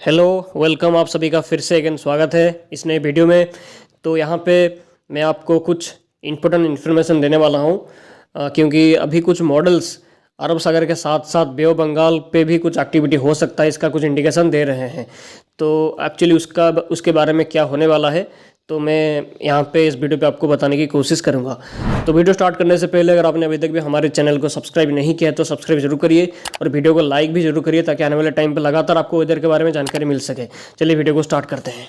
Hello, welcome. आप सभी का फिर से अगेन स्वागत है इस नए वीडियो में। तो यहाँ पे मैं आपको कुछ इम्पोर्टेंट इन्फॉर्मेशन देने वाला हूँ क्योंकि अभी कुछ मॉडल्स अरब सागर के साथ साथ बे ऑफ बंगाल पे भी कुछ एक्टिविटी हो सकता है, इसका कुछ इंडिकेशन दे रहे हैं। तो एक्चुअली उसके बारे में क्या होने वाला है तो मैं यहाँ पे इस वीडियो पे आपको बताने की कोशिश करूँगा। तो वीडियो स्टार्ट करने से पहले अगर आपने अभी तक भी हमारे चैनल को सब्सक्राइब नहीं किया है तो सब्सक्राइब जरूर करिए और वीडियो को लाइक भी जरूर करिए ताकि आने वाले टाइम पे लगातार आपको वेदर के बारे में जानकारी मिल सके। चलिए वीडियो को स्टार्ट करते हैं।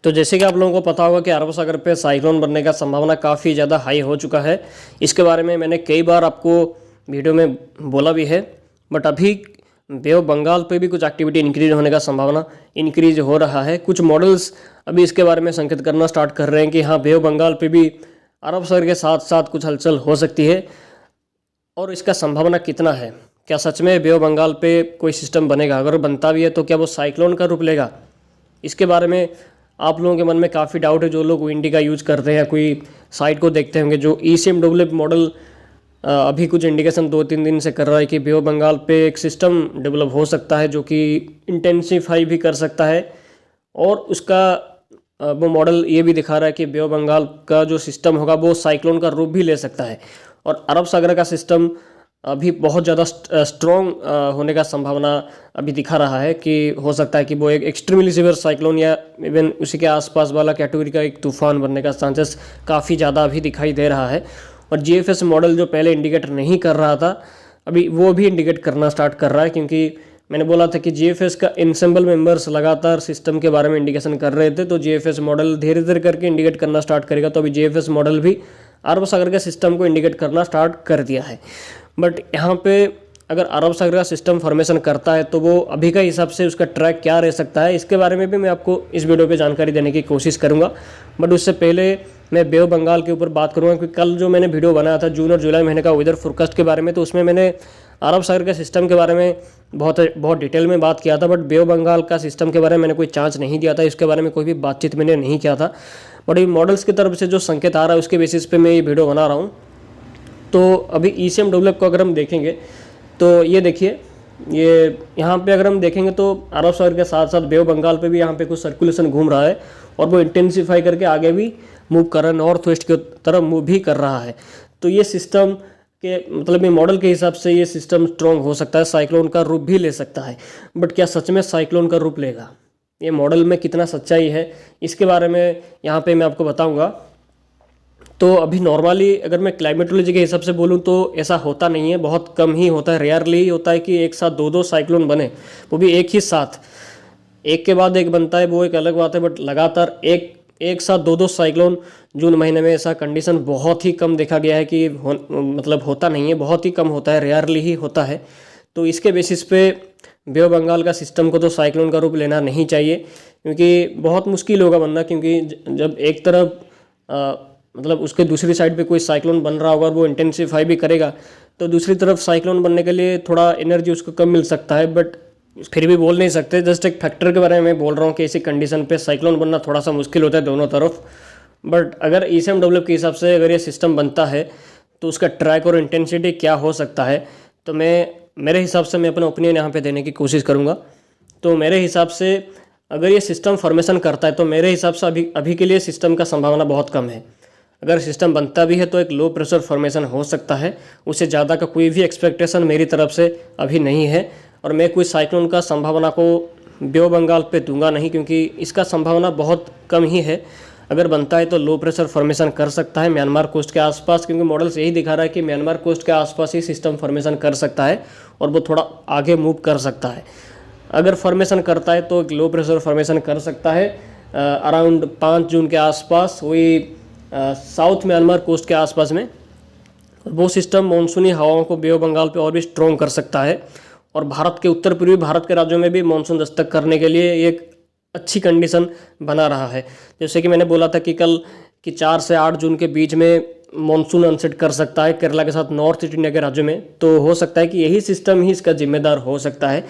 तो जैसे कि आप लोगों को पता होगा कि अरब सागर पे साइक्लोन बनने का संभावना काफ़ी ज़्यादा हाई हो चुका है। इसके बारे में मैंने कई बार आपको वीडियो में बोला भी है, बट अभी बे ऑफ बंगाल पे भी कुछ एक्टिविटी इंक्रीज होने का संभावना इंक्रीज हो रहा है। कुछ मॉडल्स अभी इसके बारे में संकेत करना स्टार्ट कर रहे हैं कि हाँ, बे ऑफ बंगाल पे भी अरब सागर के साथ साथ कुछ हलचल हो सकती है। और इसका संभावना कितना है, क्या सच में बे ऑफ बंगाल पे कोई सिस्टम बनेगा? अगर बनता भी है तो क्या वो साइक्लोन का रूप लेगा? इसके बारे में आप लोगों के मन में काफ़ी डाउट है। जो लोग विंडी का यूज़ करते हैं, कोई साइट को देखते होंगे, जो ECMW मॉडल अभी कुछ इंडिकेशन 2-3 दिन से कर रहा है कि बे ऑफ बंगाल पे एक सिस्टम डेवलप हो सकता है जो कि इंटेंसिफाई भी कर सकता है। और उसका वो मॉडल ये भी दिखा रहा है कि बे ऑफ बंगाल का जो सिस्टम होगा वो साइक्लोन का रूप भी ले सकता है। और अरब सागर का सिस्टम अभी बहुत ज़्यादा स्ट्रॉन्ग होने का संभावना अभी दिखा रहा है कि हो सकता है कि वो एक एक्सट्रीमली सीवियर साइक्लोन या इवन उसी के आसपास वाला कैटेगरी का एक तूफान बनने का चांसेस काफ़ी ज़्यादा अभी दिखाई दे रहा है। और GFS मॉडल जो पहले इंडिकेट नहीं कर रहा था, अभी वो भी इंडिकेट करना स्टार्ट कर रहा है, क्योंकि मैंने बोला था कि GFS का इनसेंबल मेंबर्स लगातार सिस्टम के बारे में इंडिकेशन कर रहे थे। तो GFS मॉडल धीरे धीरे करके इंडिकेट करना स्टार्ट करेगा। तो अभी GFS मॉडल भी अरब सागर के सिस्टम को इंडिकेट करना स्टार्ट कर दिया है। बट यहाँ पे अगर अरब सागर का सिस्टम फॉर्मेशन करता है तो वो अभी का हिसाब से उसका ट्रैक क्या रह सकता है, इसके बारे में भी मैं आपको इस वीडियो पे जानकारी देने की कोशिश करूँगा। बट उससे पहले मैं बे ऑफ बंगाल के ऊपर बात करूँगा, क्योंकि कल जो मैंने वीडियो बनाया था जून और जुलाई महीने का वेदर फोरकास्ट के बारे में, तो उसमें मैंने अरब सागर के सिस्टम के बारे में बहुत डिटेल में बात किया था। बट बे ऑफ बंगाल का सिस्टम के बारे में मैंने कोई चांस नहीं दिया था, इसके बारे में कोई भी बातचीत मैंने नहीं किया था। बट ये मॉडल्स की तरफ से जो संकेत आ रहा है उसके बेसिस पे मैं ये वीडियो बना रहा हूँ। तो अभी ECMW को अगर हम देखेंगे तो ये देखिए, ये यहाँ पे अगर हम देखेंगे तो अरब सागर के साथ साथ बे ऑफ बंगाल पे भी यहाँ पे कुछ सर्कुलेशन घूम रहा है और वो इंटेंसिफाई करके आगे भी मूव कर रहा है, नॉर्थ वेस्ट की तरफ मूव भी कर रहा है। तो ये सिस्टम के मतलब ये मॉडल के हिसाब से ये सिस्टम स्ट्रॉन्ग हो सकता है, साइक्लोन का रूप भी ले सकता है। बट क्या सच में साइक्लोन का रूप लेगा? ये मॉडल में कितना सच्चाई है, इसके बारे में यहाँ पे मैं आपको बताऊँगा। तो अभी नॉर्मली अगर मैं क्लाइमेटोलॉजी के हिसाब से बोलूँ तो ऐसा होता नहीं है, बहुत कम ही होता है, रेयरली ही होता है कि एक साथ दो साइक्लोन बने, वो भी एक ही साथ, एक के बाद एक बनता है, वो एक अलग बात है। बट लगातार एक साथ दो साइक्लोन जून महीने में, ऐसा कंडीशन बहुत ही कम देखा गया है कि मतलब होता नहीं है, बहुत ही कम होता है, रेयरली ही होता है। तो इसके बेसिस पे बे ऑफ बंगाल का सिस्टम को तो साइक्लोन का रूप लेना नहीं चाहिए, क्योंकि बहुत मुश्किल होगा बनना। क्योंकि जब एक तरफ मतलब उसके दूसरी साइड पे कोई साइक्लोन बन रहा होगा और वो इंटेंसिफाई भी करेगा, तो दूसरी तरफ साइक्लोन बनने के लिए थोड़ा एनर्जी उसको कम मिल सकता है। बट फिर भी बोल नहीं सकते, जस्ट एक फैक्टर के बारे में मैं बोल रहा हूँ कि ऐसी कंडीशन पे साइक्लोन बनना थोड़ा सा मुश्किल होता है दोनों तरफ। बट अगर ECMW के हिसाब से अगर ये सिस्टम बनता है तो उसका ट्रैक और इंटेंसिटी क्या हो सकता है, तो मेरे हिसाब से मैं अपना ओपिनियन यहाँ पे देने की कोशिश करूँगा। तो मेरे हिसाब से अगर ये सिस्टम फॉर्मेशन करता है तो मेरे हिसाब से अभी के लिए सिस्टम का संभावना बहुत कम है। अगर सिस्टम बनता भी है तो एक लो प्रेशर फॉर्मेशन हो सकता है, उससे ज़्यादा का कोई भी एक्सपेक्टेशन मेरी तरफ से अभी नहीं है। और मैं कोई साइक्लोन का संभावना को बे ऑफ बंगाल पे दूंगा नहीं, क्योंकि इसका संभावना बहुत कम ही है। अगर बनता है तो लो प्रेशर फॉर्मेशन कर सकता है म्यांमार कोस्ट के आसपास, क्योंकि मॉडल्स यही दिखा रहा है कि म्यांमार कोस्ट के आसपास ही सिस्टम फॉर्मेशन कर सकता है और वो थोड़ा आगे मूव कर सकता है। अगर फॉर्मेशन करता है तो एक लो प्रेशर फॉर्मेशन कर सकता है अराउंड 5 जून के आसपास, वही साउथ म्यांमार कोस्ट के आसपास में। वो सिस्टम मानसूनी हवाओं को बे ऑफ बंगाल पे और भी स्ट्रॉन्ग कर सकता है और भारत के उत्तर पूर्वी भारत के राज्यों में भी मानसून दस्तक करने के लिए एक अच्छी कंडीशन बना रहा है। जैसे कि मैंने बोला था कि कल कि 4 से 8 जून के बीच में मानसून अनसेट कर सकता है केरला के साथ नॉर्थ ईस्ट इंडिया के राज्यों में। तो हो सकता है कि यही सिस्टम ही इसका जिम्मेदार हो सकता है।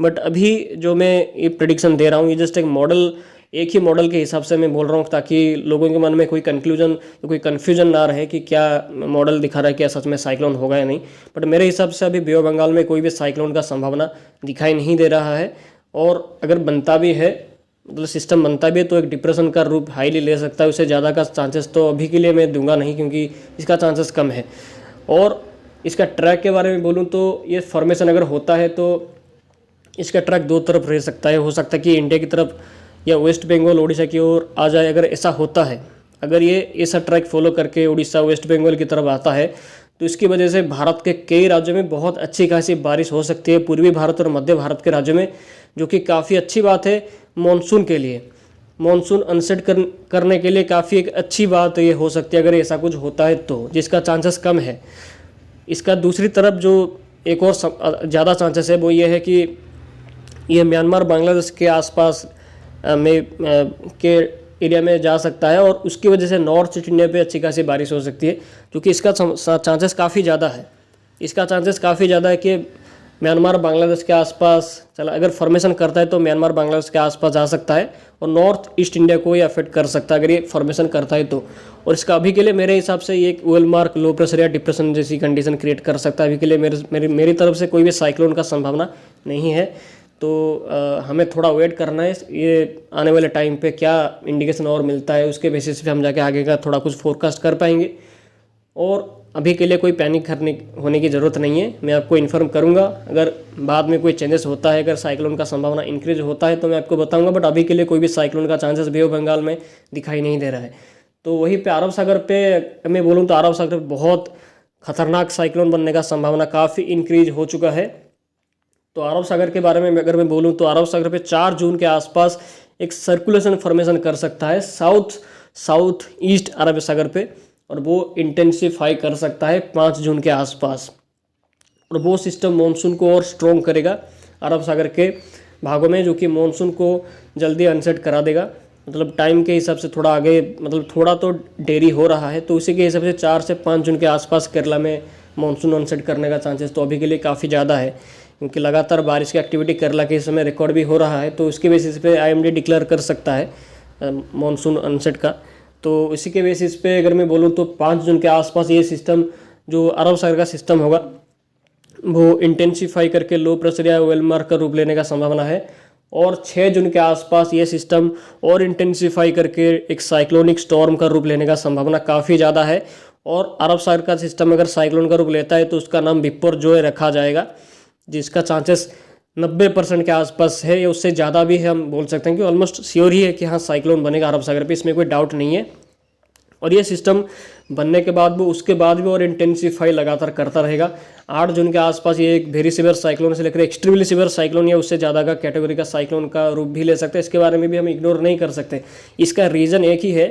बट अभी जो मैं ये प्रेडिक्शन दे रहा हूँ ये जस्ट एक मॉडल, एक ही मॉडल के हिसाब से मैं बोल रहा हूँ, ताकि लोगों के मन में कोई कन्फ्यूजन ना रहे कि क्या मॉडल दिखा रहा है, क्या सच में साइक्लोन होगा या नहीं। बट मेरे हिसाब से अभी बे ऑफ बंगाल में कोई भी साइक्लोन का संभावना दिखाई नहीं दे रहा है। और अगर बनता भी है, मतलब सिस्टम बनता भी है, तो एक डिप्रेशन का रूप हाईली ले सकता है। उससे ज़्यादा का चांसेस तो अभी के लिए मैं दूंगा नहीं, क्योंकि इसका चांसेस कम है। और इसका ट्रैक के बारे में बोलूँ तो ये फॉर्मेशन अगर होता है तो इसका ट्रैक दो तरफ रह सकता है। हो सकता है कि इंडिया की तरफ या वेस्ट बंगाल उड़ीसा की ओर आ जाए। अगर ऐसा होता है, अगर ये ऐसा ट्रैक फॉलो करके उड़ीसा वेस्ट बंगाल की तरफ आता है, तो इसकी वजह से भारत के कई राज्यों में बहुत अच्छी खासी बारिश हो सकती है, पूर्वी भारत और मध्य भारत के राज्यों में, जो कि काफ़ी अच्छी बात है मानसून के लिए। मानसून अनसेट करने के लिए काफ़ी एक अच्छी बात ये हो सकती है अगर ऐसा कुछ होता है तो, जिसका चांसेस कम है। इसका दूसरी तरफ जो एक और ज़्यादा चांसेस है वो ये है कि ये म्यांमार बांग्लादेश के आसपास के एरिया में जा सकता है, और उसकी वजह से नॉर्थ ईस्ट इंडिया पे अच्छी खासी बारिश हो सकती है, क्योंकि इसका चांसेस काफ़ी ज़्यादा है। इसका चांसेस काफ़ी ज़्यादा है कि म्यांमार बांग्लादेश के आसपास चला, अगर फॉर्मेशन करता है तो म्यांमार बांग्लादेश के आसपास जा सकता है और नॉर्थ ईस्ट इंडिया को ये अफेक्ट कर सकता है अगर ये फॉर्मेशन करता है तो। और इसका अभी के लिए मेरे हिसाब से ये एक वेल मार्क लो प्रेशर या डिप्रेशन जैसी कंडीशन क्रिएट कर सकता है। अभी के लिए मेरी तरफ से कोई भी साइक्लोन का संभावना नहीं है। तो हमें थोड़ा वेट करना है, ये आने वाले टाइम पे क्या इंडिकेशन और मिलता है उसके बेसिस पे हम जाके आगे का थोड़ा कुछ फोरकास्ट कर पाएंगे। और अभी के लिए कोई पैनिक होने की ज़रूरत नहीं है। मैं आपको इन्फॉर्म करूंगा अगर बाद में कोई चेंजेस होता है, अगर साइक्लोन का संभावना इंक्रीज होता है तो मैं आपको बताऊंगा। बट अभी के लिए कोई भी साइक्लोन का चांसेस बे ऑफ बंगाल में दिखाई नहीं दे रहा है। तो वहीं पे अरब सागर पे मैं बोलूँ तो अरब सागर पे बहुत खतरनाक साइक्लोन बनने का संभावना काफ़ी इंक्रीज हो चुका है। तो अरब सागर के बारे में अगर मैं बोलूँ तो अरब सागर पे 4 जून के आसपास एक सर्कुलेशन फॉर्मेशन कर सकता है साउथ ईस्ट अरब सागर पे, और वो इंटेंसिफाई कर सकता है 5 जून के आसपास। और वो सिस्टम मानसून को और स्ट्रॉन्ग करेगा अरब सागर के भागों में, जो कि मानसून को जल्दी अनसेट करा देगा। मतलब टाइम के हिसाब से थोड़ा आगे, मतलब थोड़ा तो देरी हो रहा है, तो उसी के हिसाब से 4 से 5 जून के आसपास केरला में मानसून अनसेट करने का चांसेस तो अभी के लिए काफ़ी ज़्यादा है, क्योंकि लगातार बारिश की एक्टिविटी केरला के इस समय रिकॉर्ड भी हो रहा है। तो उसके बेसिस पे IMD डिक्लेयर कर सकता है मानसून अनसेट का। तो इसी के बेसिस पे अगर मैं बोलूँ तो 5 जून के आसपास ये सिस्टम जो अरब सागर का सिस्टम होगा वो इंटेंसिफाई करके लो प्रेशर या वेल मार्क का रूप लेने का संभावना है। और 6 जून के आसपास ये सिस्टम और इंटेंसिफाई करके एक साइक्लोनिक स्टॉर्म का रूप लेने का संभावना काफ़ी ज़्यादा है। और अरब सागर का सिस्टम अगर साइक्लोन का रूप लेता है तो उसका नाम बिपरजॉय रखा जाएगा, जिसका चांसेस 90% के आसपास है या उससे ज़्यादा भी है। हम बोल सकते हैं कि ऑलमोस्ट श्योर ही है कि हाँ साइक्लोन बनेगा अरब सागर पे, इसमें कोई डाउट नहीं है। और ये सिस्टम बनने के बाद वो उसके बाद भी और इंटेंसिफाई लगातार करता रहेगा। 8 जून के आसपास ये एक वेरी सिवियर साइक्लोन से लेकर एक्सट्रीमली सिवियर साइक्लोन या उससे ज़्यादा का कैटेगरी का साइक्लोन का रूप भी ले सकते हैं। इसके बारे में भी हम इग्नोर नहीं कर सकते। इसका रीज़न एक ही है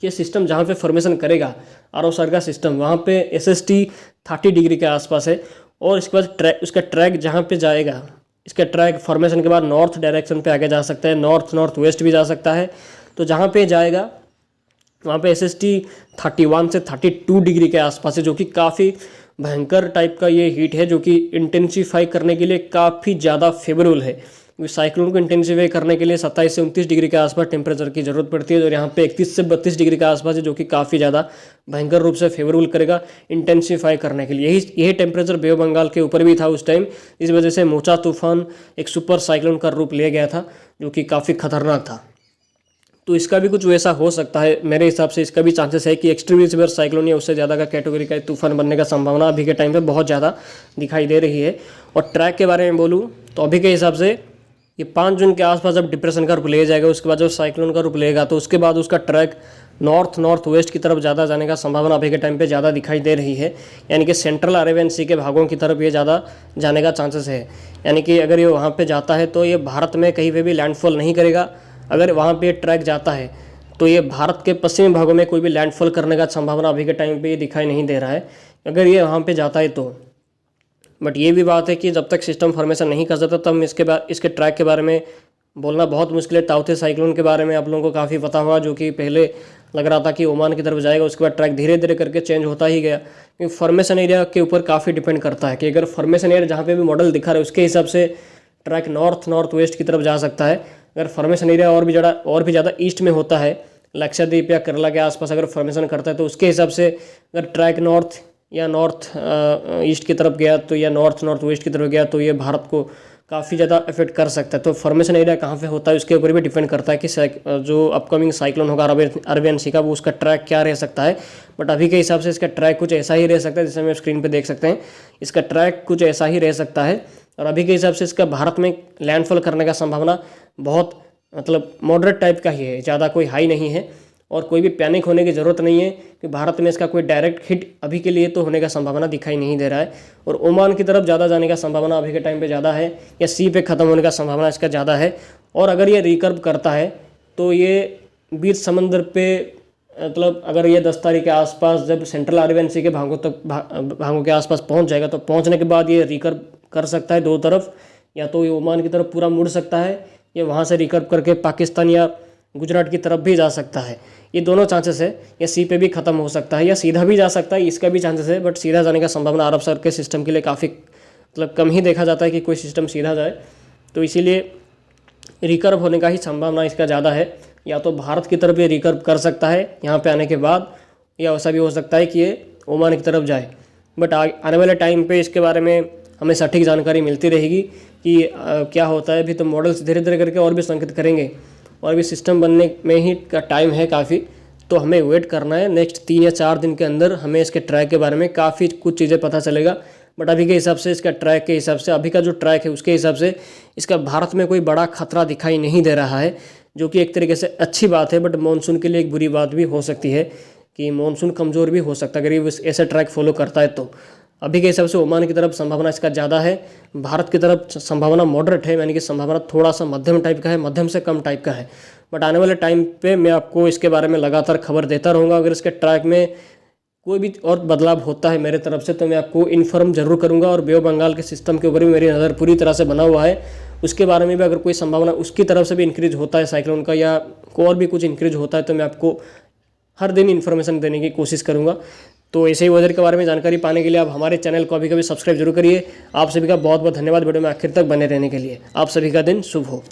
कि सिस्टम जहाँ पे फॉर्मेशन करेगा अरब सागर का सिस्टम, वहाँ पे SST 30 डिग्री के आसपास है। और इसके बाद उसका ट्रैक जहाँ पे जाएगा, इसका ट्रैक फॉर्मेशन के बाद नॉर्थ डायरेक्शन पे आगे जा सकता है, नॉर्थ वेस्ट भी जा सकता है। तो जहाँ पे जाएगा वहाँ पे SST 31 से 32 डिग्री के आसपास है, जो कि काफ़ी भयंकर टाइप का ये हीट है, जो कि इंटेंसिफाई करने के लिए काफ़ी ज़्यादा फेवरेबल है। साइक्लोन को इंटेंसिफाई करने के लिए 27 से 29 डिग्री के आसपास टेम्परेचर की जरूरत पड़ती है, और यहाँ पे 31 से 32 डिग्री के आसपास है, जो कि काफ़ी ज़्यादा भयंकर रूप से फेवरेबल करेगा इंटेंसिफाई करने के लिए। यही टेम्परेचर बे ऑफ बंगाल के ऊपर भी था उस टाइम। इस वजह से मोचा तूफान एक सुपर साइक्लोन का रूप ले गया था, जो कि काफ़ी खतरनाक था। तो इसका भी कुछ वैसा हो सकता है। मेरे हिसाब से इसका भी चांसेस है कि एक्सट्रीमली सिवियर साइक्लोन या उससे ज़्यादा का कैटेगरी का तूफान बनने का संभावना अभी के टाइम पे बहुत ज़्यादा दिखाई दे रही है। और ट्रैक के बारे में बोलूँ तो अभी के हिसाब से ये 5 जून के आसपास जब डिप्रेशन का रूप ले जाएगा, उसके बाद जब साइक्लोन का रूप लेगा, तो उसके बाद उसका ट्रैक नॉर्थ वेस्ट की तरफ ज़्यादा जाने का संभावना अभी के टाइम पे ज़्यादा दिखाई दे रही है। यानी कि सेंट्रल अरेबियन सी के भागों की तरफ ये ज़्यादा जाने का चांसेस है। यानी कि अगर ये वहाँ पे जाता है तो ये भारत में कहीं पे भी लैंडफॉल नहीं करेगा। अगर वहाँ पे ट्रैक जाता है तो ये भारत के पश्चिमी भागों में कोई भी लैंडफॉल करने का संभावना अभी के टाइम पे ये दिखाई नहीं दे रहा है, अगर ये वहाँ पे जाता है तो। बट ये भी बात है कि जब तक सिस्टम फॉर्मेशन नहीं कर सकता तब इसके ट्रैक के बारे में बोलना बहुत मुश्किल है। ताउते साइक्लोन के बारे में आप लोगों को काफ़ी पता होगा, जो कि पहले लग रहा था कि ओमान की तरफ जाएगा, उसके बाद ट्रैक धीरे धीरे करके चेंज होता ही गया। क्योंकि फॉर्मेशन एरिया के ऊपर काफ़ी डिपेंड करता है कि अगर फॉर्मेशन एरिया जहाँ पे भी मॉडल दिखा रहा है उसके हिसाब से ट्रैक नॉर्थ वेस्ट की तरफ जा सकता है। अगर फॉर्मेशन एरिया और भी ज़्यादा ईस्ट में होता है, लक्षद्वीप या केरला के आसपास अगर फॉर्मेशन करता है, तो उसके हिसाब से अगर ट्रैक नॉर्थ ईस्ट की तरफ गया तो या नॉर्थ वेस्ट की तरफ गया तो ये भारत को काफ़ी ज़्यादा इफेक्ट कर सकता है। तो फॉर्मेशन एरिया कहाँ पे होता है उसके ऊपर भी डिपेंड करता है कि जो अपकमिंग साइक्लोन होगा अरबियन सी का, वो उसका ट्रैक क्या रह सकता है। बट अभी के हिसाब से इसका ट्रैक कुछ ऐसा ही रह सकता है, जैसे हम स्क्रीन पे देख सकते हैं, इसका ट्रैक कुछ ऐसा ही रह सकता है। और अभी के हिसाब से इसका भारत में लैंडफॉल करने का संभावना बहुत मतलब मॉडरेट टाइप का ही है, ज़्यादा कोई हाई नहीं है। और कोई भी पैनिक होने की ज़रूरत नहीं है कि भारत में इसका कोई डायरेक्ट हिट अभी के लिए तो होने का संभावना दिखाई नहीं दे रहा है। और ओमान की तरफ ज़्यादा जाने का संभावना अभी के टाइम पे ज़्यादा है, या सी पे ख़त्म होने का संभावना इसका ज़्यादा है। और अगर ये रिकर्व करता है तो ये बीच समंदर पे मतलब अगर ये 10 तारीख के आसपास जब सेंट्रल अरबियन सी के भागों के आसपास पहुँच जाएगा, तो पहुँचने के बाद ये रिकर्व कर सकता है दो तरफ, या तो ये ओमान की तरफ पूरा मुड़ सकता है, या वहाँ से रिकर्व करके पाकिस्तान या गुजरात की तरफ भी जा सकता है। ये दोनों चांसेस है। या सी पे भी ख़त्म हो सकता है या सीधा भी जा सकता है, इसका भी चांसेस है। बट सीधा जाने का संभावना अरब सागर के सिस्टम के लिए काफ़ी मतलब कम ही देखा जाता है कि कोई सिस्टम सीधा जाए। तो इसीलिए रिकर्व होने का ही संभावना इसका ज़्यादा है। या तो भारत की तरफ ये रिकर्व कर सकता है यहाँ पे आने के बाद, या ऐसा भी हो सकता है कि ये ओमान की तरफ जाए। बट आने वाले टाइम पे इसके बारे में हमें सटीक जानकारी मिलती रहेगी कि क्या होता है। अभी तो मॉडल्स धीरे धीरे करके और भी संकेत करेंगे, और भी सिस्टम बनने में ही का टाइम है काफ़ी। तो हमें वेट करना है, नेक्स्ट 3 या 4 दिन के अंदर हमें इसके ट्रैक के बारे में काफ़ी कुछ चीज़ें पता चलेगा। बट अभी के हिसाब से इसका ट्रैक के हिसाब से, अभी का जो ट्रैक है उसके हिसाब से इसका भारत में कोई बड़ा खतरा दिखाई नहीं दे रहा है, जो कि एक तरीके से अच्छी बात है। बट मानसून के लिए एक बुरी बात भी हो सकती है कि मानसून कमज़ोर भी हो सकता है अगर ये ऐसा ट्रैक फॉलो करता है। तो अभी के हिसाब से ओमान की तरफ संभावना इसका ज़्यादा है, भारत की तरफ संभावना मॉडरेट है, यानी कि संभावना थोड़ा सा मध्यम टाइप का है, मध्यम से कम टाइप का है। बट आने वाले टाइम पे मैं आपको इसके बारे में लगातार खबर देता रहूँगा। अगर इसके ट्रैक में कोई भी और बदलाव होता है मेरे तरफ से तो मैं आपको इन्फॉर्म जरूर करूँगा। और बे ऑफ बंगाल के सिस्टम के ऊपर भी मेरी नज़र पूरी तरह से बना हुआ है, उसके बारे में भी अगर कोई संभावना उसकी तरफ से भी इंक्रीज होता है साइक्लोन का, या और भी कुछ इंक्रीज होता है, तो मैं आपको हर दिन इन्फॉर्मेशन देने की कोशिश करूँगा। तो ऐसे ही वेदर के बारे में जानकारी पाने के लिए आप हमारे चैनल को कभी सब्सक्राइब जरूर करिए। आप सभी का बहुत बहुत धन्यवाद वीडियो में आखिर तक बने रहने के लिए। आप सभी का दिन शुभ हो।